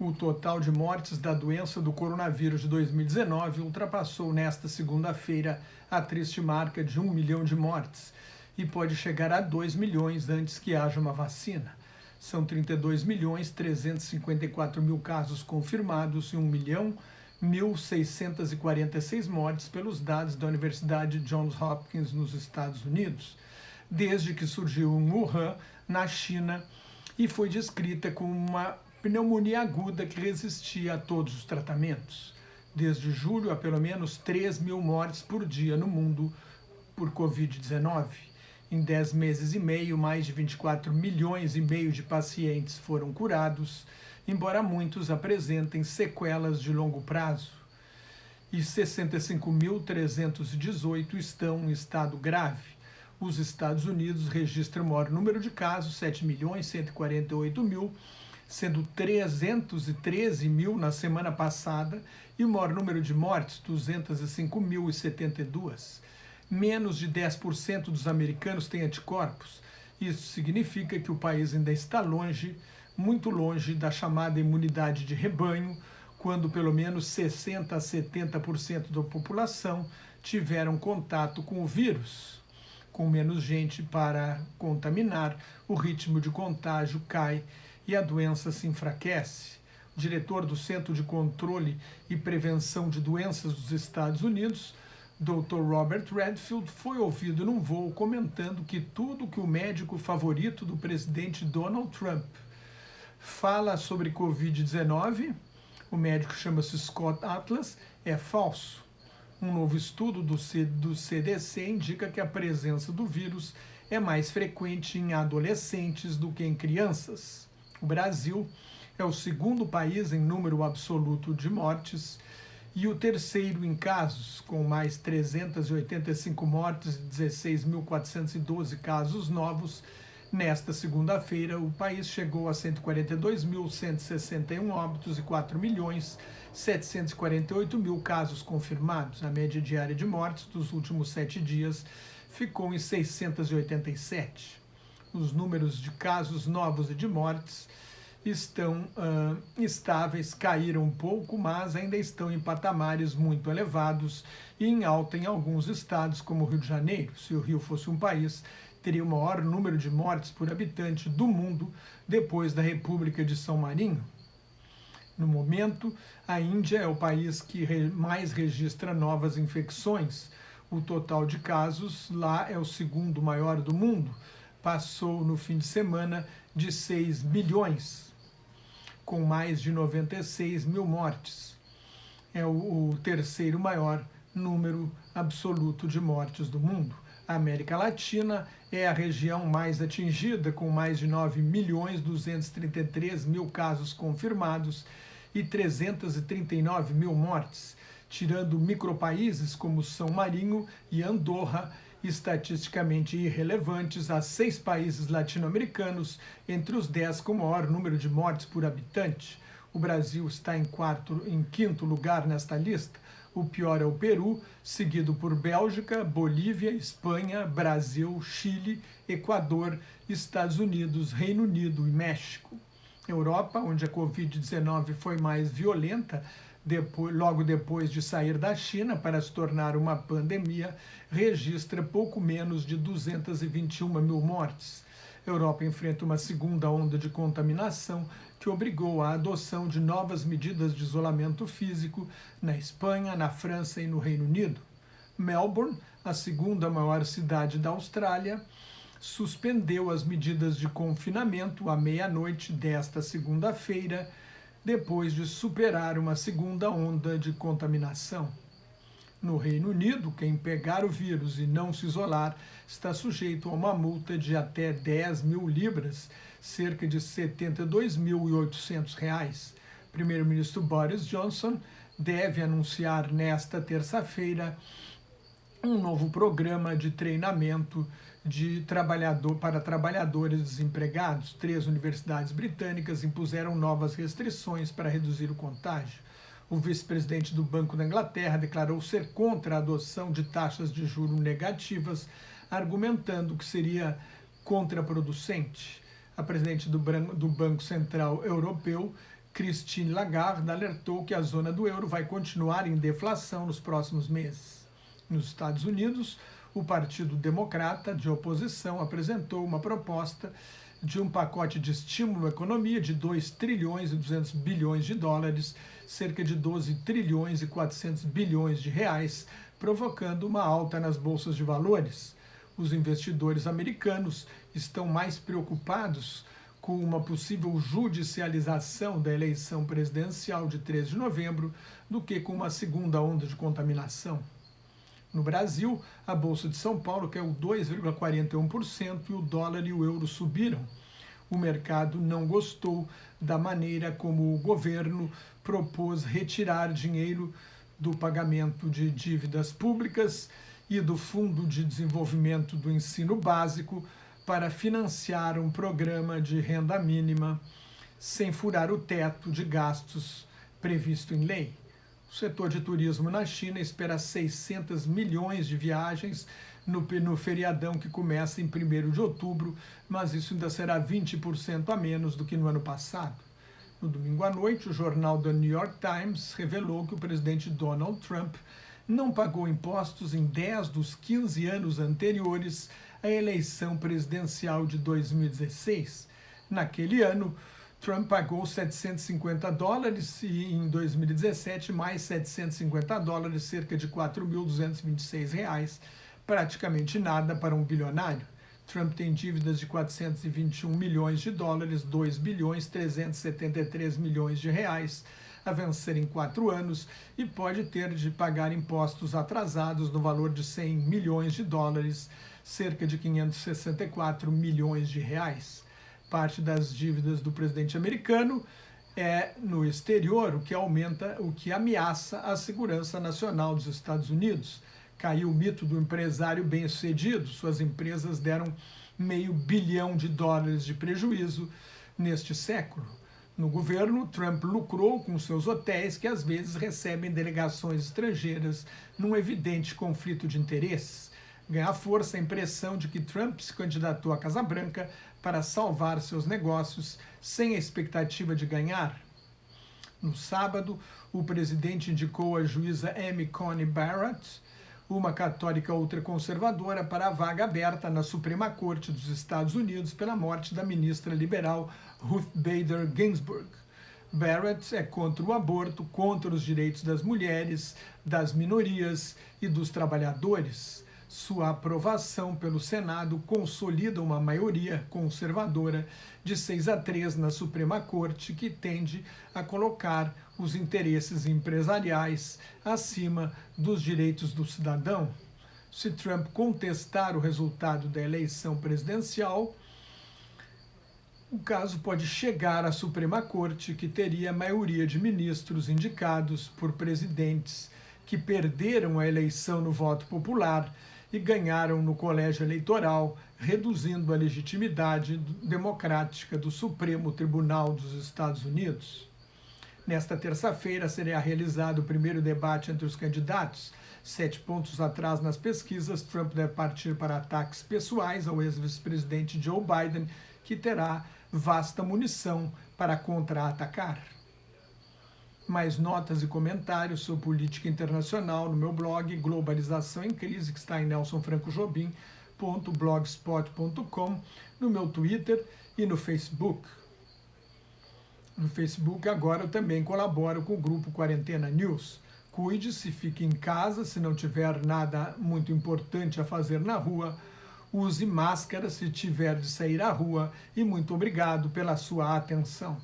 O total de mortes da doença do coronavírus de 2019 ultrapassou nesta segunda-feira a triste marca de 1 milhão de mortes e pode chegar a 2 milhões antes que haja uma vacina. São 32.354.000 casos confirmados e 1.1.646 mortes pelos dados da Universidade Johns Hopkins nos Estados Unidos, desde que surgiu em Wuhan, na China, e foi descrita como uma pneumonia aguda que resistia a todos os tratamentos. Desde julho, há pelo menos 3.000 mortes por dia no mundo por Covid-19. Em 10 meses e meio, mais de 24 milhões e meio de pacientes foram curados, embora muitos apresentem sequelas de longo prazo. E 65.318 estão em estado grave. Os Estados Unidos registram o maior número de casos, 7.148.000, sendo 313.000 na semana passada, e o maior número de mortes, 205.072. Menos de 10% dos americanos têm anticorpos. Isso significa que o país ainda está longe, muito longe da chamada imunidade de rebanho, quando pelo menos 60% a 70% da população tiveram contato com o vírus. Com menos gente para contaminar, o ritmo de contágio cai e a doença se enfraquece. O diretor do Centro de Controle e Prevenção de Doenças dos Estados Unidos, Dr. Robert Redfield, foi ouvido num voo comentando que tudo que o médico favorito do presidente Donald Trump fala sobre Covid-19, o médico chama-se Scott Atlas, é falso. Um novo estudo do CDC indica que a presença do vírus é mais frequente em adolescentes do que em crianças. O Brasil é o segundo país em número absoluto de mortes e o terceiro em casos, com mais 385 mortes e 16.412 casos novos. Nesta segunda-feira, o país chegou a 142.161 óbitos e 4.748.000 casos confirmados. A média diária de mortes dos últimos 7 dias ficou em 687. Os números de casos novos e de mortes estão estáveis, caíram um pouco, mas ainda estão em patamares muito elevados e em alta em alguns estados, como o Rio de Janeiro. Se o Rio fosse um país, teria o maior número de mortes por habitante do mundo, depois da República de São Marinho. No momento, a Índia é o país que mais registra novas infecções. O total de casos lá é o segundo maior do mundo. Passou no fim de semana de 6 milhões, com mais de 96 mil mortes. É o terceiro maior número absoluto de mortes do mundo. A América Latina é a região mais atingida, com mais de 9.233.000 casos confirmados e 339.000 mortes, tirando micropaíses como São Marinho e Andorra, estatisticamente irrelevantes. Há 6 países latino-americanos entre os 10 com o maior número de mortes por habitante. O Brasil está em quinto lugar nesta lista. O pior é o Peru, seguido por Bélgica, Bolívia, Espanha, Brasil, Chile, Equador, Estados Unidos, Reino Unido e México. Europa, onde a Covid-19 foi mais violenta, logo depois de sair da China para se tornar uma pandemia, registra pouco menos de 221.000 mortes. A Europa enfrenta uma segunda onda de contaminação que obrigou à adoção de novas medidas de isolamento físico na Espanha, na França e no Reino Unido. Melbourne, a segunda maior cidade da Austrália, suspendeu as medidas de confinamento à meia-noite desta segunda-feira, depois de superar uma segunda onda de contaminação. No Reino Unido, quem pegar o vírus e não se isolar está sujeito a uma multa de até 10.000 libras, cerca de R$ 72.800. Primeiro-ministro Boris Johnson deve anunciar nesta terça-feira um novo programa de treinamento para trabalhadores desempregados. 3 universidades britânicas impuseram novas restrições para reduzir o contágio. O vice-presidente do Banco da Inglaterra declarou ser contra a adoção de taxas de juros negativas, argumentando que seria contraproducente. A presidente do Banco Central Europeu Christine Lagarde alertou que a zona do euro vai continuar em deflação nos próximos meses. Nos Estados Unidos, o Partido Democrata de oposição apresentou uma proposta de um pacote de estímulo à economia de 2 trilhões e 200 bilhões de dólares, cerca de 12 trilhões e 400 bilhões de reais, provocando uma alta nas bolsas de valores. Os investidores americanos estão mais preocupados com uma possível judicialização da eleição presidencial de 3 de novembro do que com uma segunda onda de contaminação. No Brasil, a Bolsa de São Paulo caiu 2,41% e o dólar e o euro subiram. O mercado não gostou da maneira como o governo propôs retirar dinheiro do pagamento de dívidas públicas e do Fundo de Desenvolvimento do Ensino Básico para financiar um programa de renda mínima sem furar o teto de gastos previsto em lei. O setor de turismo na China espera 600 milhões de viagens no feriadão que começa em 1º de outubro, mas isso ainda será 20% a menos do que no ano passado. No domingo à noite, o jornal The New York Times revelou que o presidente Donald Trump não pagou impostos em 10 dos 15 anos anteriores à eleição presidencial de 2016. Naquele ano, Trump pagou $750 e em 2017 mais $750, cerca de R$4.226, praticamente nada para um bilionário. Trump tem dívidas de 421 milhões de dólares, 2 bilhões 373 milhões de reais a vencer em 4 anos e pode ter de pagar impostos atrasados no valor de 100 milhões de dólares, cerca de 564 milhões de reais. Parte das dívidas do presidente americano é no exterior, o que ameaça a segurança nacional dos Estados Unidos. Caiu o mito do empresário bem-sucedido, suas empresas deram $500 bilhão de prejuízo neste século. No governo, Trump lucrou com seus hotéis, que às vezes recebem delegações estrangeiras, num evidente conflito de interesses. Ganha força a impressão de que Trump se candidatou à Casa Branca para salvar seus negócios sem a expectativa de ganhar. No sábado, o presidente indicou a juíza Amy Coney Barrett, uma católica ultraconservadora, para a vaga aberta na Suprema Corte dos Estados Unidos pela morte da ministra liberal Ruth Bader Ginsburg. Barrett é contra o aborto, contra os direitos das mulheres, das minorias e dos trabalhadores. Sua aprovação pelo Senado consolida uma maioria conservadora de 6-3 na Suprema Corte, que tende a colocar os interesses empresariais acima dos direitos do cidadão. Se Trump contestar o resultado da eleição presidencial, o caso pode chegar à Suprema Corte, que teria maioria de ministros indicados por presidentes que perderam a eleição no voto popular e ganharam no colégio eleitoral, reduzindo a legitimidade democrática do Supremo Tribunal dos Estados Unidos. Nesta terça-feira será realizado o primeiro debate entre os candidatos. 7 pontos atrás nas pesquisas, Trump deve partir para ataques pessoais ao ex-vice-presidente Joe Biden, que terá vasta munição para contra-atacar. Mais notas e comentários sobre política internacional no meu blog Globalização em Crise, que está em nelsonfrancojobim.blogspot.com, no meu Twitter e no Facebook. No Facebook agora eu também colaboro com o grupo Quarentena News. Cuide-se, fique em casa, se não tiver nada muito importante a fazer na rua, use máscara se tiver de sair à rua e muito obrigado pela sua atenção.